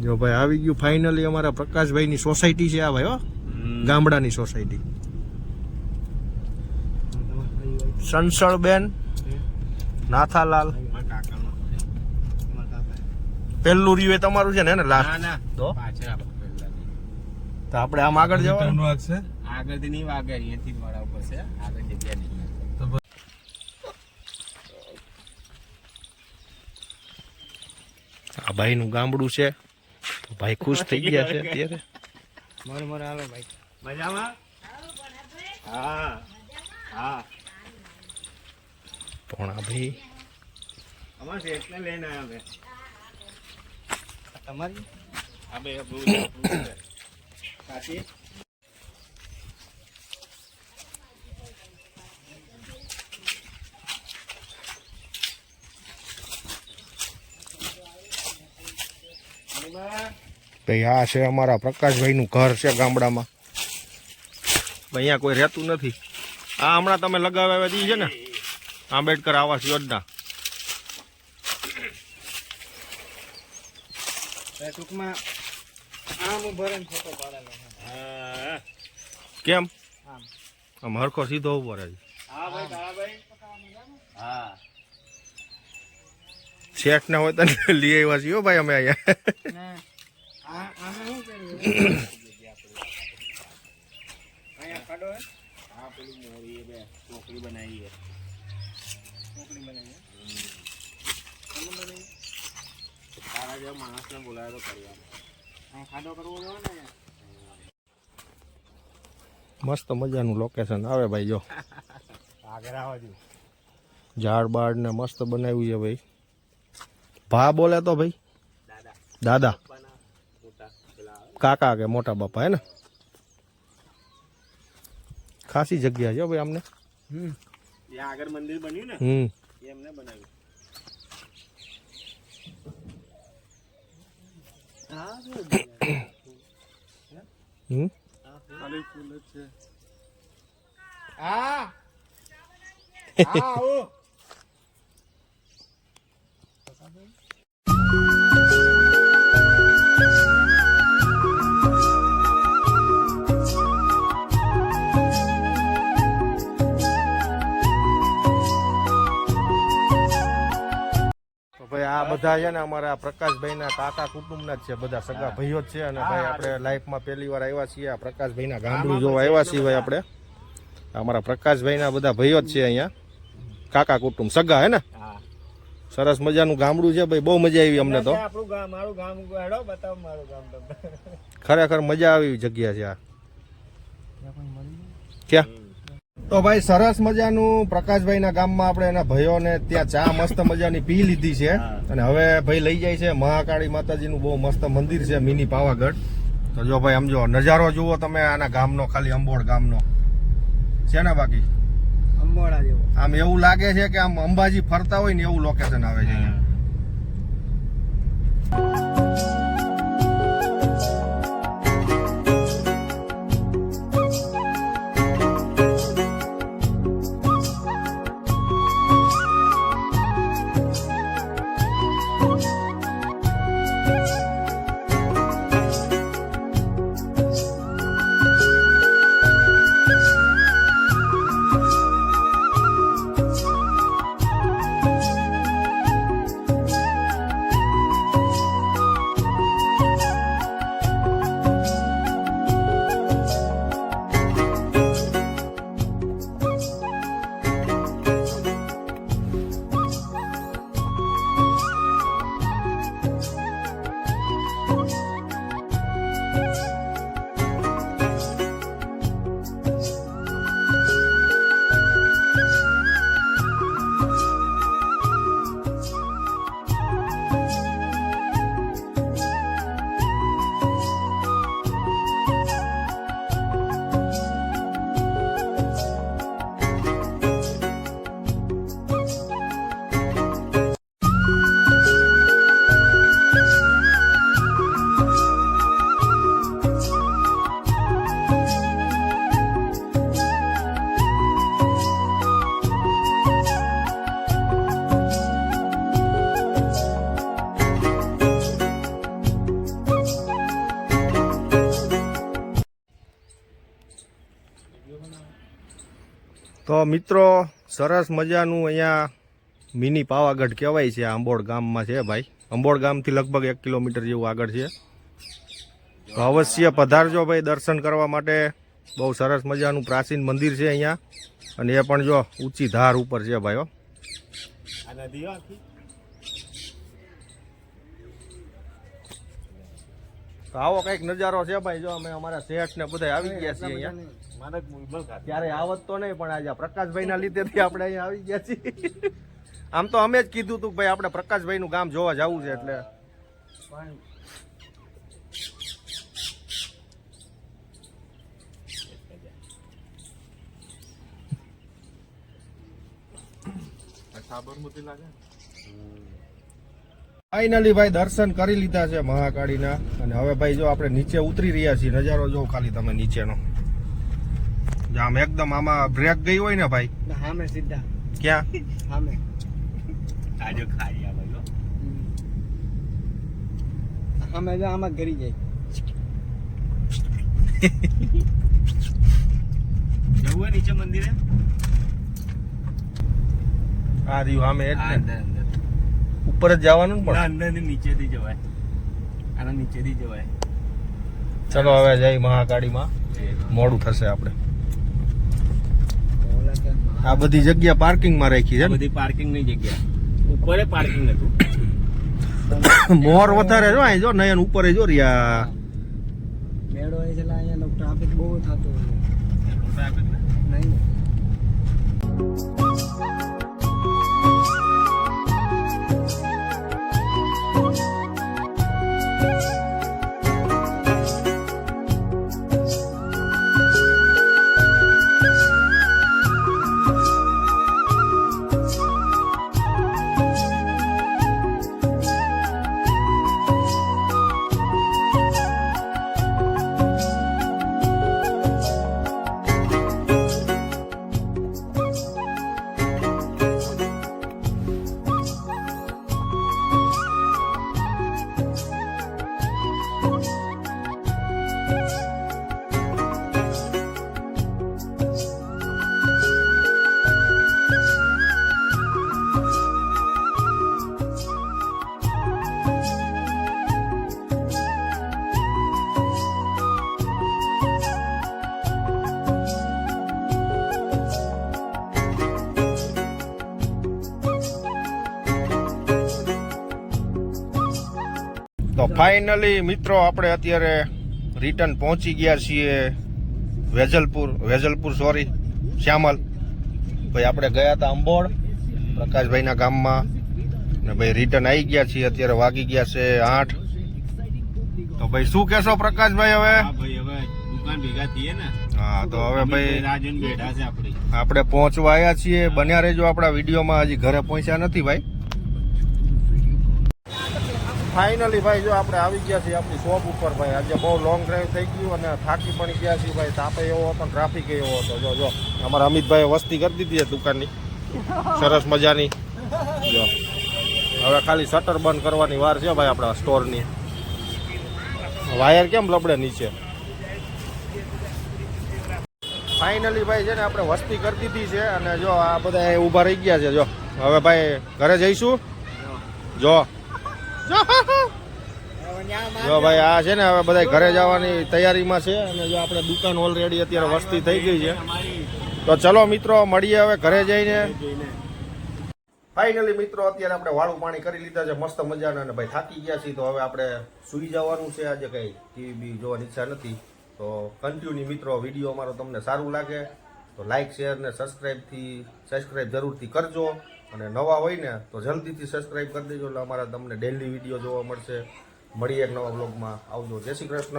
જો ભાઈ આવી ગયું ફાઇનલી અમારા પ્રકાશભાઈની સોસાયટી છે આ ભાઈ હો, ગામડાની સોસાયટી. સંસળબેન નાથાલાલ પેલું રહ્યું એ તમારું છે ને લાસ્ટ તો આપણે આમ આગળ જવાનું છે. આગળથી નહીં વાગે, અહીંયાથી જ વાળા ઉપર છે, આગળ જગ્યા નહીં. આ ભાઈ નું ગામડું છે, ભાઈ ખુશ થઈ ગયા છે અત્યારે. મોર હાલો ભાઈ, મજામાં? હા હા. પણ આ ભાઈ અમારે શેઠને લઈને આવ્યા બે. તમારી આ બે સાચી ભાઈ આ છે અમારા પ્રકાશભાઈ નું ઘર છે ગામડામાં. અહીંયા કોઈ રહેતું નથી. આ હમણાં તમે લગાવ્યા દી છે ને આંબેડકર આવાસ યોજના. ટૂંકમાં આમ ઉભો રહીને ફોટો પાડેલો. કેમ આમ હરખો સીધો ઉભો રહે? હા ભાઈ. હા શેઠ ના હોય તો લઈ આવ્યા છીએ ભાઈ અમે અહીંયા. અહીંયા ખાડો હે. હા પેલું મોરી બે ટોકરી બનાવી છે. ટોકરી બનાવી તારા જેવા માણસને બોલાવે તો કરવાનો. ખાડો કરવો જોઈએ ને. મસ્ત મજાનું લોકેશન આવે ભાઈ. જો આગળ આવવા દઉં. ઝાડ બાડ ને મસ્ત બનાવ્યું છે ભાઈ. ભા બોલે તો ભાઈ દાદા કાકા કે મોટા બાપા હે ને. ખાસી જગ્યા છે ભાઈ અમને. આગળ મંદિર બન્યું ને એમને બનાવ્યું. હા ભાઈ આ બધા છે ને અમારા પ્રકાશભાઈ ના કાકા કુટુંબ ના જ છે, બધા સગા ભાઈઓ જ છે. અને ભાઈ આપણે લાઈફમાં પહેલી વાર આવ્યા છીએ આ પ્રકાશભાઈ ના ગામડું જોવા આવ્યા છીએ ભાઈ. આપણે અમારા પ્રકાશભાઈ ના બધા ભાઈઓ જ છે અહીંયા, કાકા કુટુંબ સગા હે ને. સરસ મજાનું ગામડું છે ભાઈ, બહુ મજા આવી અમને તો. મારું ગામ બતાવો. મારું ગામ ખરેખર મજા આવી જગ્યા છે આ. ક્યાં તો ભાઈ સરસ મજાનું પ્રકાશભાઈ ના ગામમાં આપણે એના ભાઈઓને ત્યાં ચા મસ્ત મજાની પી લીધી છે. અને હવે ભાઈ લઈ જાય છે મહાકાળી માતાજીનું બહુ મસ્ત મંદિર છે મિની પાવાગઢ. તો જો ભાઈ સમજો નજારો જુઓ તમે આના ગામનો, ખાલી અંબોડ ગામનો છે ને. બાકી અંબોડા જેવો આમ એવું લાગે છે કે આમ અંબાજી ફરતા હોય ને એવું લોકેશન આવે છે અહીંયા. તો મિત્રો સરસ મજાનું અહીંયા મિની પાવાગઢ કહેવાય છે, આંબોડ ગામમાં છે ભાઈ. અંબોડ ગામથી લગભગ 1 કિલોમીટર જેવું આગળ છે. તો અવશ્ય પધારજો ભાઈ દર્શન કરવા માટે. બહુ સરસ મજાનું પ્રાચીન મંદિર છે અહીંયા, અને એ પણ જો ઊંચી ધાર ઉપર છે ભાઈ. આ નદીઓ આખી તો આવો કઈક નજારો છે ભાઈ. જો અમે અમારા શેઠ ને બધા આવી ગયા છીએ અહીંયા. માનક મુલબલ ખાતે ત્યારે આવત તો નહીં, પણ આજે પ્રકાશભાઈ ના લીધેથી આપણે અહીંયા આવી ગયા છીએ. આમ તો અમે જ કીધું હતું કે ભાઈ આપણે પ્રકાશભાઈ નું ગામ જોવા જવું છે, એટલે સાબરમતી લાગે. ફાઇનલી ભાઈ દર્શન કરી લીધા છે મહાકાળીના, અને હવે ભાઈ જો આપણે નીચે ઉતરી રહ્યા છીએ. નજારો જો ખાલી તમે નીચેનો, આમ એકદમ આમાં બ્રેક ગઈ હોય ને ભાઈ. હામે સીધા ક્યાં હામે આજો ખાઈ આ ભાઈ હામે જો આમાં ગરી જાય. જવું હોય નીચે મંદિરે. આ રહ્યું આમે જ ને. અંદર અંદર ઉપર જ જવાનું ને ના, પણ. અંદર ની નીચેથી જવાય. આના નીચેથી જવાય. ચલો હવે જઈ મહાકાળીમાં, મોડું થશે આપણે. આ બધી જગ્યા પાર્કિંગમાં રાખી છે આ ને. બધી પાર્કિંગ ની જગ્યા. ઉપરે પાર્કિંગ હતું. મોર વધારે જો અહીં જો નયન ઉપર જો રહ્યા. મેળો હોય છે એટલે અહીંયા ટ્રાફિક બહુ થતો હોય. ટ્રાફિક ને નહીં તો ફાઇનલી મિત્રો આપણે અત્યારે રિટર્ન પહોંચી ગયા છીએ વેજલપુર સોરી શ્યામલ ભાઈ. આપણે ગયા હતા અંબોડ પ્રકાશભાઈના ગામમાં, ને ભાઈ રિટર્ન આવી ગયા છીએ. અત્યારે વાગી ગયા છે 8. તો ભાઈ શું કહેશો પ્રકાશભાઈ હવે? હા ભાઈ, હવે દુકાન ભેગા થઈએ ને. હા તો હવે ભાઈ રાજન બેઠા છે આપણી. આપણે પહોંચવા આવ્યા છીએ. બન્યા રહેજો આપણા વિડીયોમાં. હજી ઘરે પહોંચ્યા નથી ભાઈ. ફાઇનલી ભાઈ જો આપણે આવી ગયા છીએ આપણી શોપ ઉપર ભાઈ. આજે બહુ લોંગ ડ્રાઈવ થઈ ગયું અને થાકી પણ ગયા છીએ ભાઈ. તાપે એવો હતો, ટ્રાફિક એવો હતો. જો અમારા અમિતભાઈ વસ્તી કરી દીધી છે દુકાનની સરસ મજાની. જો હવે ખાલી શટર બંધ કરવાની વાર છે ભાઈ આપણા સ્ટોરની. વાયર કેમ લબડે નીચે. ફાઇનલી ભાઈ છે ને આપણે વસ્તી કરી દીધી છે, અને જો આ બધા ઊભા રહી ગયા છે. જો હવે ભાઈ ઘરે જઈશું. જો ભાઈ આ છે ને હવે બધા ઘરે જવાની તૈયારીમાં છે, અને જો આપણે દુકાન ઓલરેડી અત્યારે વસ્તી થઈ ગઈ છે. તો ચલો મિત્રો મળીએ હવે ઘરે જઈને. ફાઇનલી મિત્રો અત્યારે આપણે વાળું પાણી કરી લીધા છે મસ્ત મજાના, અને ભાઈ થાકી ગયા છીએ. તો હવે આપણે સુઈ જવાનું છે. આજે કઈ ટીવી બી જોવાની ઈચ્છા નથી. તો કન્ટિન્યુ મિત્રો વિડીયો અમારો તમને સારું લાગે તો લાઇક શેર ને સબસ્ક્રાઇબ જરૂરથી કરજો, અને નવા હોય ને તો જલ્દીથી સબસ્ક્રાઇબ કરી દેજો, એટલે અમારા તમને ડેલી વિડીયો જોવા મળશે. મળીએ એક નવા બ્લોગમાં. આવજો. જય શ્રી કૃષ્ણ.